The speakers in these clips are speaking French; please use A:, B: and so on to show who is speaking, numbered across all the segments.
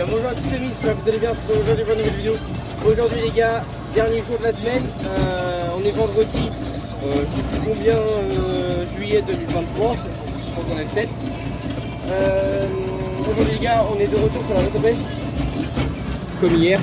A: Bonjour à tous les amis, j'espère que vous allez bien, c'est aujourd'hui pour une nouvelle vidéo. Aujourd'hui les gars, dernier jour de la semaine, on est vendredi, je sais plus combien, juillet 2023, je pense qu'on est le 7. Aujourd'hui les gars, on est de retour sur la route de pêche, comme hier.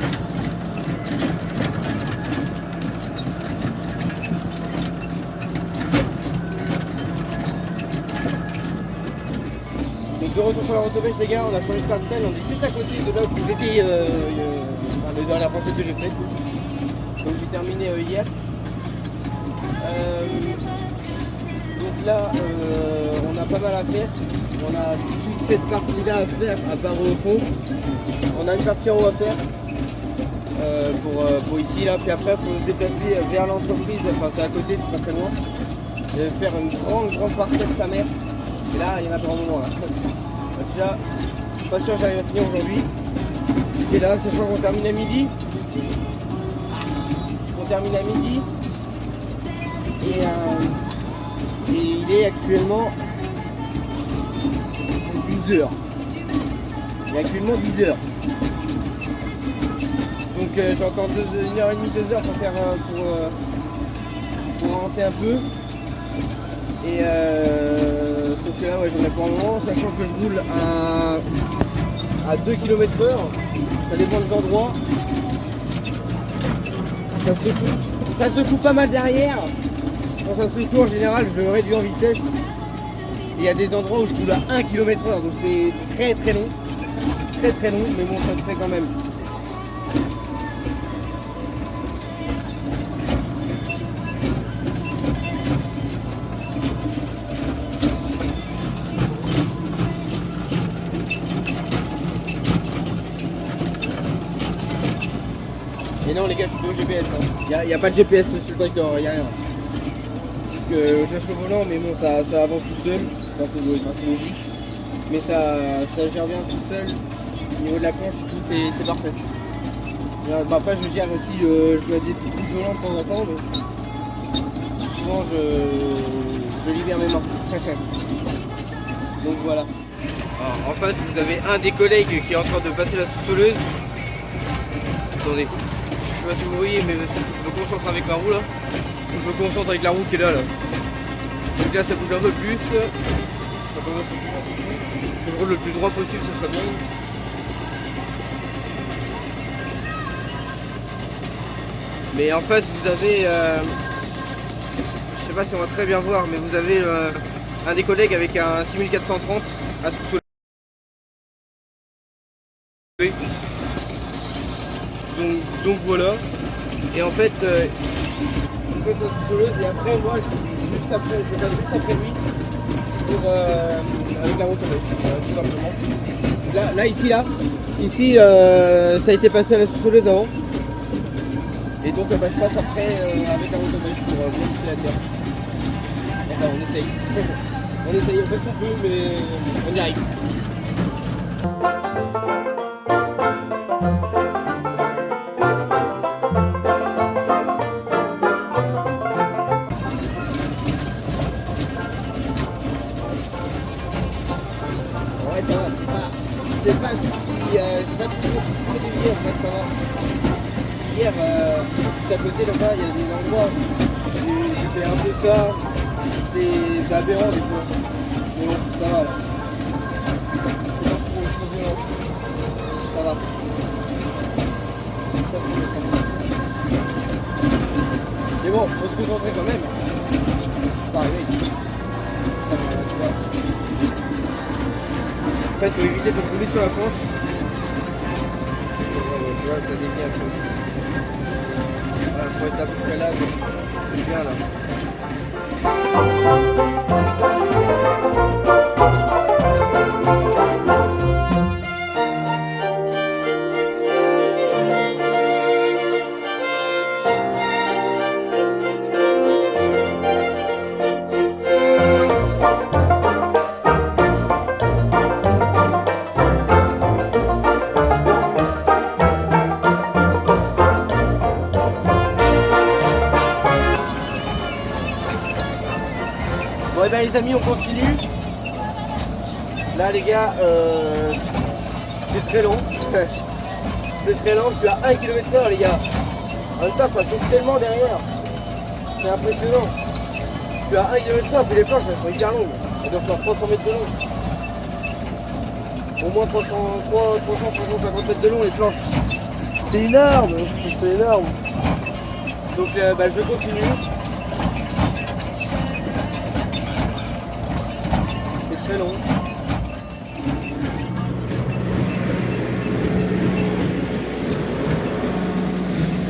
A: Donc de retour sur la route de pêche les gars, on a changé de parcelle, on est juste à côté de là où j'étais la dernière parcelle que j'ai faite. Donc j'ai terminé hier. Donc là on a pas mal à faire. On a toute cette partie là à faire à part au fond. On a une partie en haut à faire pour ici là, puis après il faut se déplacer vers l'entreprise, enfin c'est à côté, c'est pas très loin. Et faire une grande parcelle sa mère. Et là il y en a pour un moment là. Déjà, pas sûr que j'arrive à finir aujourd'hui. Et là, sachant qu'on termine à midi. Et il est actuellement 10h. Il est actuellement 10h. Donc j'ai encore 1h30, 2h pour faire pour avancer un peu. Et sauf que là ouais, j'en ai pour un moment, sachant que je roule à 2 km/h, ça dépend des endroits. Ça se coupe pas mal derrière. Quand ça se coupe en général, je réduis en vitesse. Et il y a des endroits où je roule à 1 km/h, donc c'est très long. Très long, mais bon ça se fait quand même. Et non les gars, je suis pas au GPS, il n'y a pas de GPS sur le tracteur, il n'y a rien. Donc je lâche le volant, mais bon ça avance tout seul, enfin, c'est logique. Mais ça gère bien tout seul. Au niveau de la planche, tout c'est parfait. Bah, après je gère aussi, je mets des petits coups de volant de temps en temps, mais souvent je libère mes mains. Donc voilà. Alors, en face vous avez un des collègues qui est en train de passer la sous-soleuse. Attendez. Je sais pas si vous voyez, mais parce que je me concentre avec la roue là. Je me concentre avec la roue qui est là. Donc là ça bouge un peu plus. Je roule le plus droit possible, ça sera bien. Mais en face vous avez, je sais pas si on va très bien voir, mais vous avez un des collègues avec un 6430 à sous-soleuse. Donc voilà. Et en fait, je passe la sous-soleuse et après moi je passe juste après lui pour avec la route de pêche, tout simplement. Ici ça a été passé à la sous-soleuse avant. Et donc je passe après avec la route de pêche pour bien pousser la terre. Enfin on essaye. On fait ce qu'on peut mais on y arrive. C'est pas si j'ai pas trop dévié en fait, ça va. Hier, juste à côté là-bas, il y a des endroits où j'ai fait un peu ça, c'est aberrant des fois. Mais bon, ça va là. C'est pas trop violent. Ça va. Mais bon, faut se concentrer quand même. C'est pas arrivé. En fait, il faut éviter de rouler sur la planche. Tu vois, ça dévie un peu. Voilà, il faut être à peu près là, c'est bien là. Bon et ben les amis on continue. Là les gars, c'est c'est très long. C'est très long, je suis à 1 km/h les gars. En même temps ça saute tellement derrière. C'est impressionnant. Je suis à 1 km/h, puis les planches elles sont hyper longues. Elles doivent faire 300 mètres de long. Au moins 350 mètres de long les planches. C'est énorme, c'est énorme. Donc je continue. C'est très long.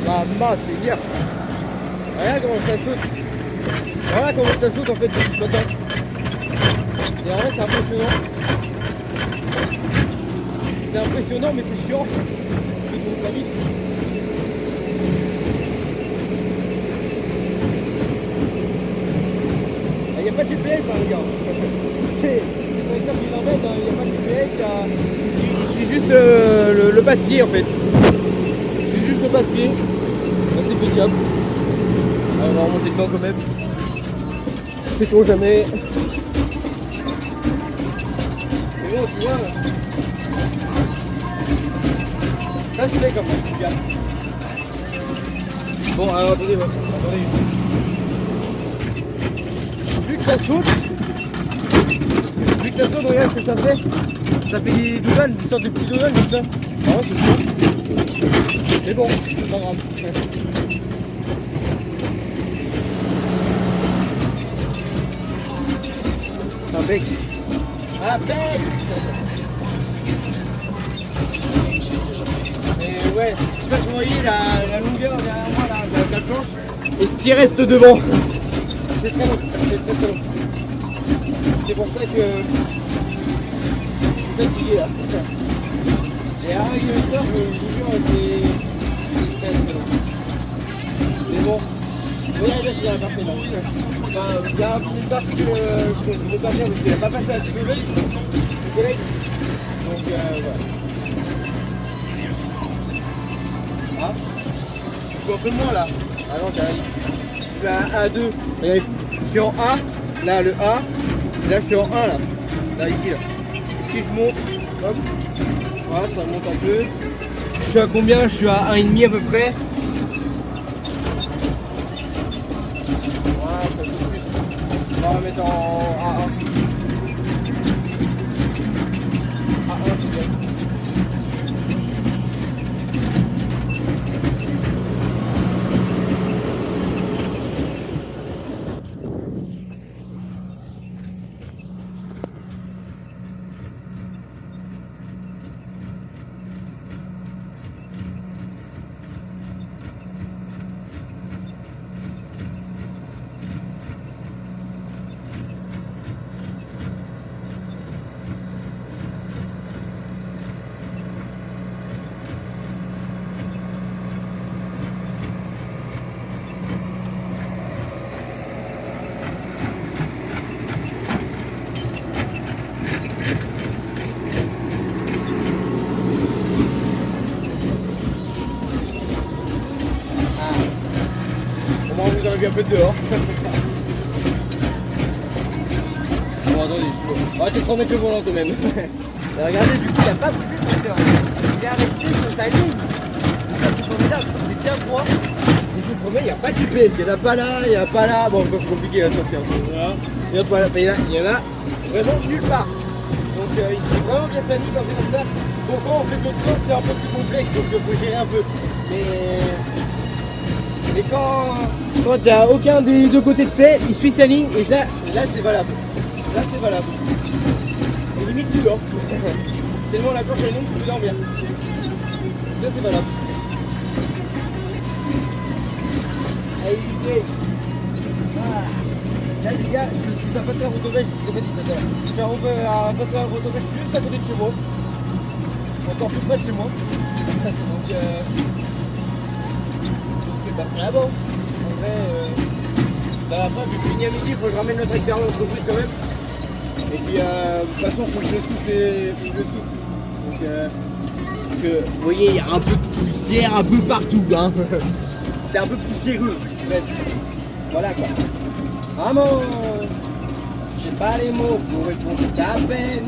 A: Maman, c'est bien. Regarde comment ça saute. Voilà comment ça saute en fait depuis ce matin. Et en vrai c'est impressionnant. C'est impressionnant mais c'est chiant. Il n'y a pas de GPS hein, les gars. C'est ça qui l'embête, il n'y a pas de GPS, il suit juste le passe-pied en fait. Il suit juste le passe-pied. C'est pétiable. On va remonter dedans quand même. Sait-on jamais. Mais bon, tu vois. Ça se fait comme ça, regarde. Bon, alors attendez, attendez. Vu que ça saute, regarde ce que ça fait. Ça fait des donuts, une sorte de petits donuts comme ça. Ah ouais, c'est sûr. Mais bon, c'est pas grave. Un bec. Un bec. Et ouais, je sais pas si vous voyez la longueur derrière moi là, de la planche. Et ce qui reste devant. C'est très long, c'est très long. C'est pour ça que je suis fatigué là. Et à un km/h, je vous jure, c'est très long. Mais bon, regardez là, il y a la partie là. Enfin, il y a une partie que je ne veux pas faire parce qu'elle n'a pas passé à se lever, mon collègue. Donc voilà. Ah, je suis un peu moins là. Ah non, j'arrive. Je suis à 1, 2. Regardez, je suis en A, là le A. Et là je suis en 1 là. Là ici là. Et si je monte, hop, voilà, ça monte un peu. Je suis à combien? Je suis à 1,5 à peu près. Voilà, ça saute plus. On va mettre en A1. A1 c'est bien. Vous avez un peu dehors. Bon attendez, on va peut-être remettre le volant quand même. Regardez, du coup il n'a pas bougé le moteur. Il est resté sur sa ligne. C'est formidable, c'est bien droit. Et je vous promets, il n'y a pas de GPS, il n'y en a pas là, il n'y en a pas là. Bon, c'est compliqué à sortir. Il n'y en a pas là, il y en a vraiment nulle part. Donc il s'est vraiment bien sali quand c'est comme ça. Bon, quand on fait d'autres sens, c'est un peu plus complexe, donc il faut gérer un peu. Mais quand il n'y a aucun des deux côtés de fait, il suit sa ligne et ça, là c'est valable. Là c'est valable. Et limite tu dors. Tellement la planche est longue, tu dors bien. Là c'est valable. Allez, évitez. Ah. Là les gars, je suis à passer la route au belge, je vous ai pas dit ça. Je suis à passer la route au belge juste à côté de chez moi. Encore plus près de chez moi. Donc ah bon, en vrai, après je finis à midi, il faut que je ramène notre tracteur à l'entreprise quand même. Et puis de toute façon, il faut que je souffle. Donc, parce que vous voyez, il y a un peu de poussière un peu partout. Hein. C'est un peu poussiéreux. Bref. Voilà quoi. Maman, j'ai pas les mots pour répondre à ta peine.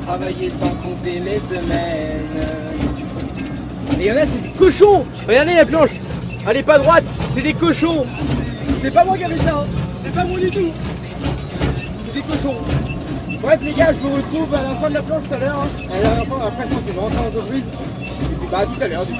A: travailler sans compter mes semaines. Et il y en a, c'est des cochons. Regardez la planche. Elle est pas droite, c'est des cochons. C'est pas moi qui ai fait ça, hein. C'est pas moi du tout. C'est des cochons. Bref les gars, je vous retrouve à la fin de la planche tout à l'heure. Hein. La dernière fois, après je pense que je vais rentrer en entreprise. Et puis bah à tout à l'heure du coup.